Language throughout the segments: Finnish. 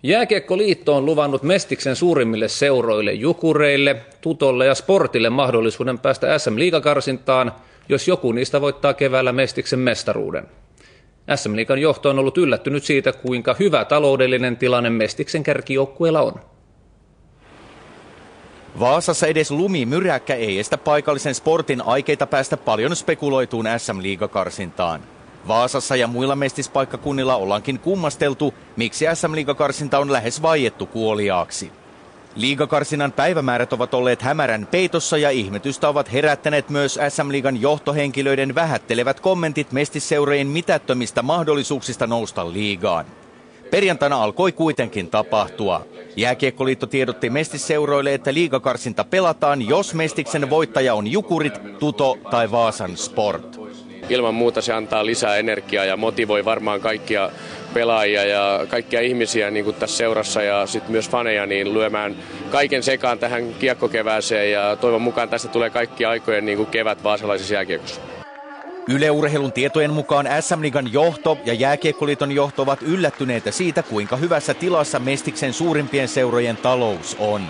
Jääkiekkoliitto on luvannut Mestiksen suurimmille seuroille Jukureille, Tutolle ja Sportille mahdollisuuden päästä SM-liigakarsintaan, jos joku niistä voittaa keväällä Mestiksen mestaruuden. SM-liigan johto on ollut yllättynyt siitä, kuinka hyvä taloudellinen tilanne Mestiksen kärkijoukkueella on. Vaasassa edes lumimyräkkä ei estä paikallisen Sportin aikeita päästä paljon spekuloituun SM-liigakarsintaan. Vaasassa ja muilla mestispaikkakunnilla ollaankin kummasteltu, miksi SM-liigakarsinta on lähes vaiettu kuoliaaksi. Liigakarsinnan päivämäärät ovat olleet hämärän peitossa ja ihmetystä ovat herättäneet myös SM-liigan johtohenkilöiden vähättelevät kommentit mestisseurojen mitättömistä mahdollisuuksista nousta liigaan. Perjantaina alkoi kuitenkin tapahtua. Jääkiekkoliitto tiedotti mestisseuroille, että liigakarsinta pelataan, jos Mestiksen voittaja on Jukurit, Tuto tai Vaasan Sport. Ilman muuta se antaa lisää energiaa ja motivoi varmaan kaikkia pelaajia ja kaikkia ihmisiä niin kuin tässä seurassa ja sitten myös faneja niin lyömään kaiken sekaan tähän kiekkokevääseen ja toivon mukaan tästä tulee kaikki aikojen niin kuin kevät vaasalaisessa jääkiekossa. Yle Urheilun tietojen mukaan SM-liigan johto ja Jääkiekkoliiton johto ovat yllättyneitä siitä, kuinka hyvässä tilassa Mestiksen suurimpien seurojen talous on.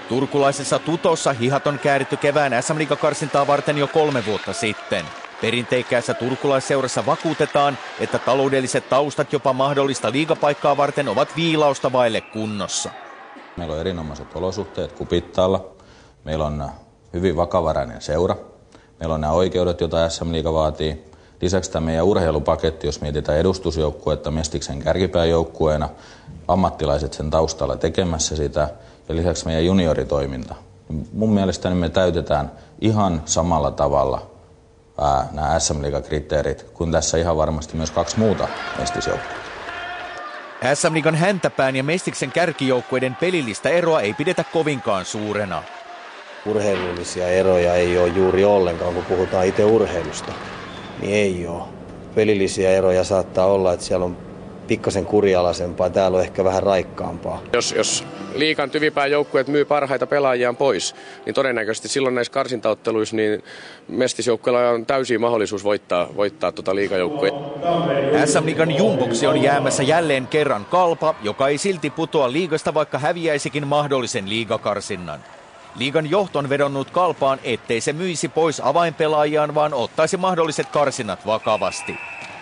Turkulaisessa Tutossa hihat on kääritty kevään SM-liigakarsintaa varten jo 3 vuotta sitten. Perinteikkäässä turkulaisseurassa vakuutetaan, että taloudelliset taustat jopa mahdollista liigapaikkaa varten ovat viilausta vaille kunnossa. Meillä on erinomaiset olosuhteet Kupittaalla. Meillä on hyvin vakavarainen seura. Meillä on nämä oikeudet, joita SM-liiga vaatii. Lisäksi tämä meidän urheilupaketti, jos mietitään edustusjoukkuetta Mestiksen kärkipääjoukkueena, ammattilaiset sen taustalla tekemässä sitä ja lisäksi meidän junioritoiminta. Mun mielestäni me täytetään ihan samalla tavalla nämä SM-liigakriteerit, kun tässä ihan varmasti myös 2 muuta mestisjoukkuetta. SM-liigan häntäpään ja Mestiksen kärkijoukkueiden pelillistä eroa ei pidetä kovinkaan suurena. Urheilullisia eroja ei ole juuri ollenkaan, kun puhutaan itse urheilusta. Niin ei ole. Pelillisiä eroja saattaa olla, että siellä on pikkasen kurialaisempaa, täällä on ehkä vähän raikkaampaa. Jos liigan tyvipään joukkueet myy parhaita pelaajiaan pois, niin todennäköisesti silloin näissä karsintaotteluissa niin mestisjoukkueilla on täysin mahdollisuus voittaa liigajoukkueita. SM-liigan jumboksi on jäämässä jälleen kerran Kalpa, joka ei silti putoa liigasta, vaikka häviäisikin mahdollisen liigakarsinnan. Liigan johto on vedonnut Kalpaan, ettei se myisi pois avainpelaajiaan, vaan ottaisi mahdolliset karsinnat vakavasti.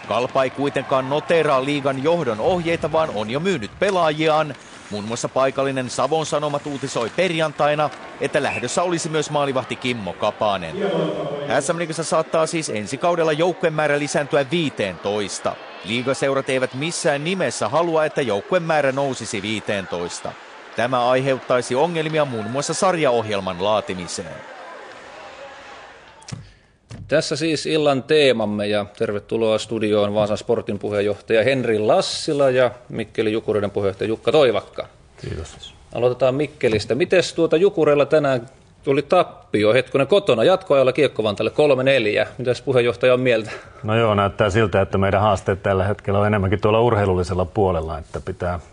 Kalpa ei kuitenkaan noteeraa liigan johdon ohjeita, vaan on jo myynyt pelaajiaan. Muun muassa paikallinen Savon Sanomat uutisoi perjantaina, että lähdössä olisi myös maalivahti Kimmo Kapanen. SM-liigassa saattaa siis ensi kaudella joukkueen määrä lisääntyä 15. Liigaseurat eivät missään nimessä halua, että joukkueen määrä nousisi 15. Tämä aiheuttaisi ongelmia muun muassa sarjaohjelman laatimiseen. Tässä siis illan teemamme ja tervetuloa studioon Vaasan Sportin puheenjohtaja Henri Lassila ja Mikkelin Jukureiden puheenjohtaja Jukka Toivakka. Kiitos. Aloitetaan Mikkelistä. Mites Jukureilla tänään tuli tappio kotona jatkoajalla Kiekko-Vantaalle 3-4. Mitäs puheenjohtaja on mieltä? No joo, näyttää siltä, että meidän haasteet tällä hetkellä on enemmänkin tuolla urheilullisella puolella, että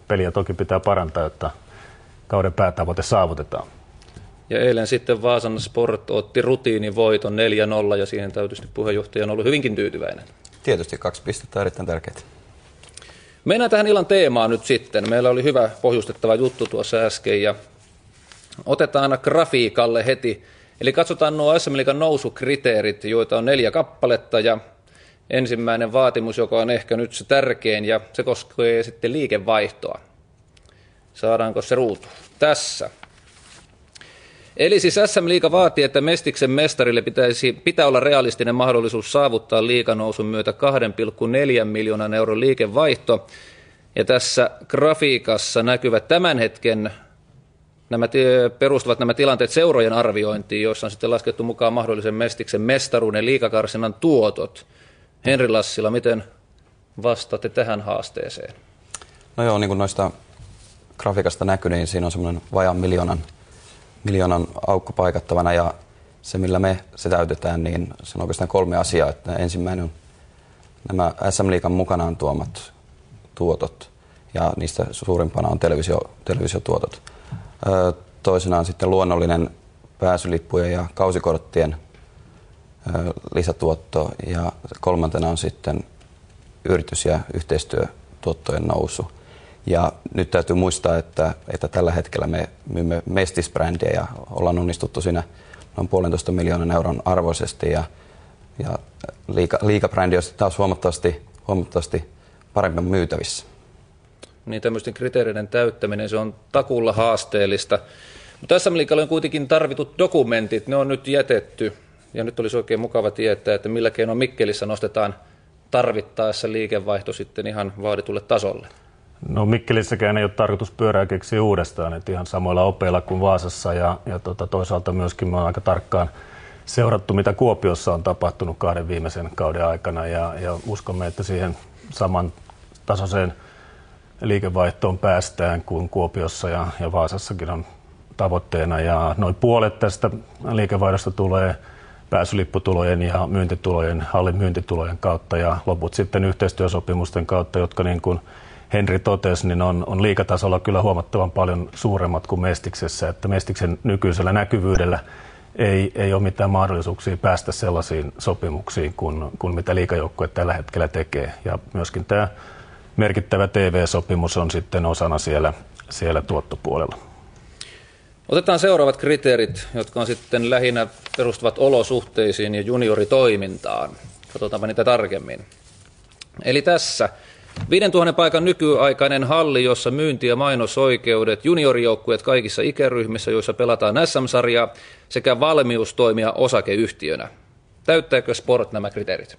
peliä toki pitää parantaa, jotta kauden päätavoite saavutetaan. Ja eilen sitten Vaasan Sport otti rutiinivoiton 4-0 ja siihen täytysti puheenjohtaja on ollut hyvinkin tyytyväinen. Tietysti 2 pistettä on erittäin tärkeää. Mennään tähän illan teemaan nyt sitten. Meillä oli hyvä pohjustettava juttu tuossa äsken ja otetaan grafiikalle heti. Eli katsotaan nuo SM-liigan nousukriteerit, joita on 4 kappaletta ja ensimmäinen vaatimus, joka on ehkä nyt se tärkein ja se koskee sitten liikevaihtoa. Saadaanko se ruutuun? Tässä. Eli siis SM-liiga vaatii, että Mestiksen mestarille pitää olla realistinen mahdollisuus saavuttaa liiganousun myötä 2,4 miljoonan euron liikevaihto. Ja tässä grafiikassa näkyvät tämän hetken, perustuvat nämä tilanteet seurojen arviointiin, joissa on sitten laskettu mukaan mahdollisen Mestiksen mestaruuden liigakarsinnan tuotot. Henri Lassila, miten vastaatte tähän haasteeseen? No joo, niin kuin noista grafiikasta näkyy, niin siinä on semmoinen vajaan miljoonan aukko paikattavana ja se millä me se täytetään, niin se on oikeastaan 3 asiaa. Että ensimmäinen on nämä SM-liigan mukanaan tuomat tuotot ja niistä suurimpana on televisiotuotot. Toisena on sitten luonnollinen pääsylippujen ja kausikorttien lisätuotto ja 3. on sitten yritys- ja yhteistyötuottojen nousu. Ja nyt täytyy muistaa, että tällä hetkellä me myymme Mestis-brändiä ja ollaan onnistuttu siinä noin 1,5 miljoonan euron arvoisesti ja liigabrändi on taas huomattavasti paremmin myytävissä. Niin tämmöisten kriteereiden täyttäminen, se on takulla haasteellista. Mutta SM-liigalle on kuitenkin tarvitut dokumentit, ne on nyt jätetty. Ja nyt olisi oikein mukava tietää, että millä keinoin Mikkelissä nostetaan tarvittaessa liikevaihto sitten ihan vaaditulle tasolle. No Mikkelissäkään ei ole tarkoitus pyörää keksiä uudestaan, että ihan samoilla opeilla kuin Vaasassa ja toisaalta myöskin me on aika tarkkaan seurattu, mitä Kuopiossa on tapahtunut 2 viimeisen kauden aikana ja uskomme, että siihen saman tasoiseen liikevaihtoon päästään kuin Kuopiossa ja Vaasassakin on tavoitteena ja noin puolet tästä liikevaihdosta tulee pääsylipputulojen ja myyntitulojen, hallin myyntitulojen kautta ja loput sitten yhteistyösopimusten kautta, jotka niin kuin Henri totesi, niin on liigatasolla kyllä huomattavan paljon suuremmat kuin Mestiksessä, että Mestiksen nykyisellä näkyvyydellä ei ole mitään mahdollisuuksia päästä sellaisiin sopimuksiin kuin mitä liigajoukkue tällä hetkellä tekee. Ja myöskin tämä merkittävä TV-sopimus on sitten osana siellä tuottopuolella. Otetaan seuraavat kriteerit, jotka on sitten lähinnä perustuvat olosuhteisiin ja junioritoimintaan. Katsotaanpa niitä tarkemmin. Eli tässä 5000 paikan nykyaikainen halli, jossa myynti- ja mainosoikeudet, juniorijoukkueet kaikissa ikäryhmissä, joissa pelataan SM-sarjaa, sekä valmius toimia osakeyhtiönä. Täyttääkö Sport nämä kriteerit?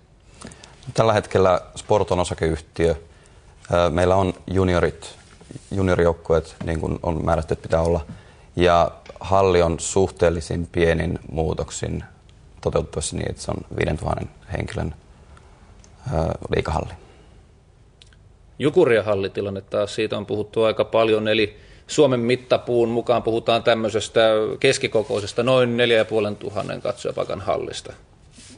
Tällä hetkellä Sport on osakeyhtiö. Meillä on juniorijoukkueet, niin kuin on määrätty, että pitää olla. Ja halli on suhteellisin pienin muutoksin toteutuessa niin, että se on 5000 henkilön liigahalli. Jukuria hallitilanne taas, siitä on puhuttu aika paljon, eli Suomen mittapuun mukaan puhutaan tämmöisestä keskikokoisesta noin 4500 katsojapaikan hallista.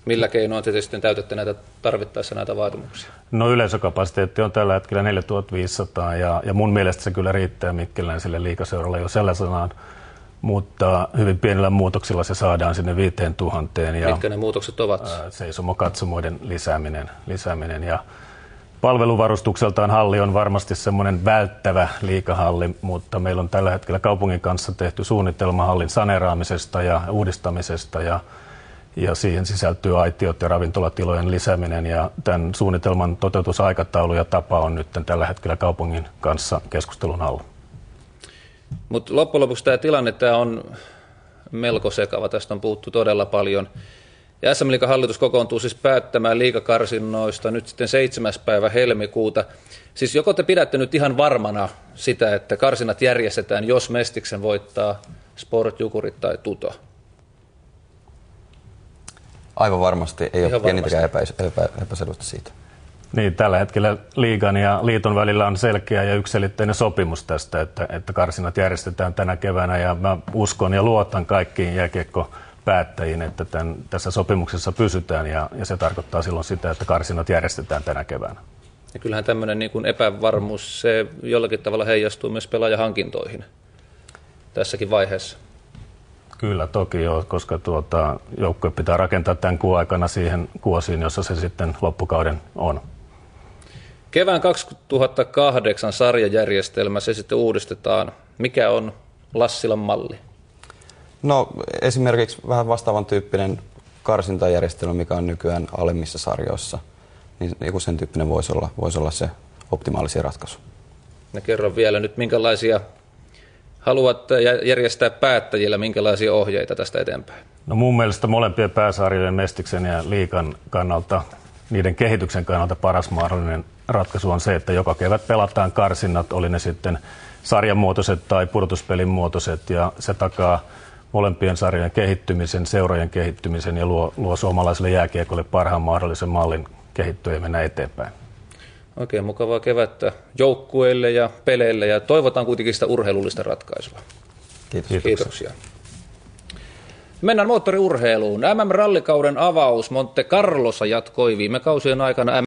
Millä keinoin te sitten täytätte näitä tarvittaessa näitä vaatimuksia? No yleisökapasiteetti on tällä hetkellä 4500 ja mun mielestä se kyllä riittää Mikkeläiselle liigaseuralle jo sellaisenaan, mutta hyvin pienillä muutoksilla se saadaan sinne 5000. Mitkä ne muutokset ovat? Seisomokatsomoiden lisääminen ja palveluvarustukseltaan halli on varmasti semmoinen välttävä liigahalli, mutta meillä on tällä hetkellä kaupungin kanssa tehty suunnitelma hallin saneeraamisesta ja uudistamisesta ja siihen sisältyy aitiot ja ravintolatilojen lisääminen ja tämän suunnitelman toteutusaikataulu ja tapa on nyt tällä hetkellä kaupungin kanssa keskustelun alla. Mutta loppujen lopuksi tämä on melko sekava, tästä on puhuttu todella paljon. Ja SM-liigan hallitus kokoontuu siis päättämään liigakarsinnoista nyt sitten 7. päivä helmikuuta. Siis joko te pidätte nyt ihan varmana sitä, että karsinnat järjestetään, jos Mestiksen voittaa Sport, Jukurit tai Tuto? Aivan varmasti, ei ole pienintäkään epäselvästä siitä. Niin, tällä hetkellä liigan ja liiton välillä on selkeä ja yksiselitteinen sopimus tästä, että karsinnat järjestetään tänä keväänä ja mä uskon ja luotan kaikkiin jääkiekkopäättäjiin, että tässä sopimuksessa pysytään ja se tarkoittaa silloin sitä, että karsinnat järjestetään tänä keväänä. Ja kyllähän tämmöinen niin kuin epävarmuus, se jollakin tavalla heijastuu myös pelaajahankintoihin tässäkin vaiheessa. Kyllä toki joo, koska joukkue pitää rakentaa tämän kuun aikana siihen kuosiin, jossa se sitten loppukauden on. Kevään 2008 sarjajärjestelmä, se sitten uudistetaan. Mikä on Lassilan malli? No esimerkiksi vähän vastaavan tyyppinen karsintajärjestelmä, mikä on nykyään alemmissa sarjoissa. Niin joku sen tyyppinen voisi olla se optimaalisin ratkaisu. Ja kerro vielä nyt, minkälaisia haluat järjestää päättäjillä, minkälaisia ohjeita tästä eteenpäin? No mun mielestä molempien pääsarjojen, Mestiksen ja liigan kannalta, niiden kehityksen kannalta paras mahdollinen ratkaisu on se, että joka kevät pelataan karsinnat, oli ne sitten sarjamuotoiset tai pudotuspelin muotoiset, ja se takaa molempien sarjojen kehittymisen, seurojen kehittymisen ja luo suomalaiselle jääkiekolle parhaan mahdollisen mallin kehittyä ja mennä eteenpäin. Oikein mukavaa kevättä joukkueille ja peleille ja toivotaan kuitenkin sitä urheilullista ratkaisua. Kiitos. Kiitoksia. Mennään moottoriurheiluun. MM-rallikauden avaus Monte Carlossa jatkoi viime kausien aikana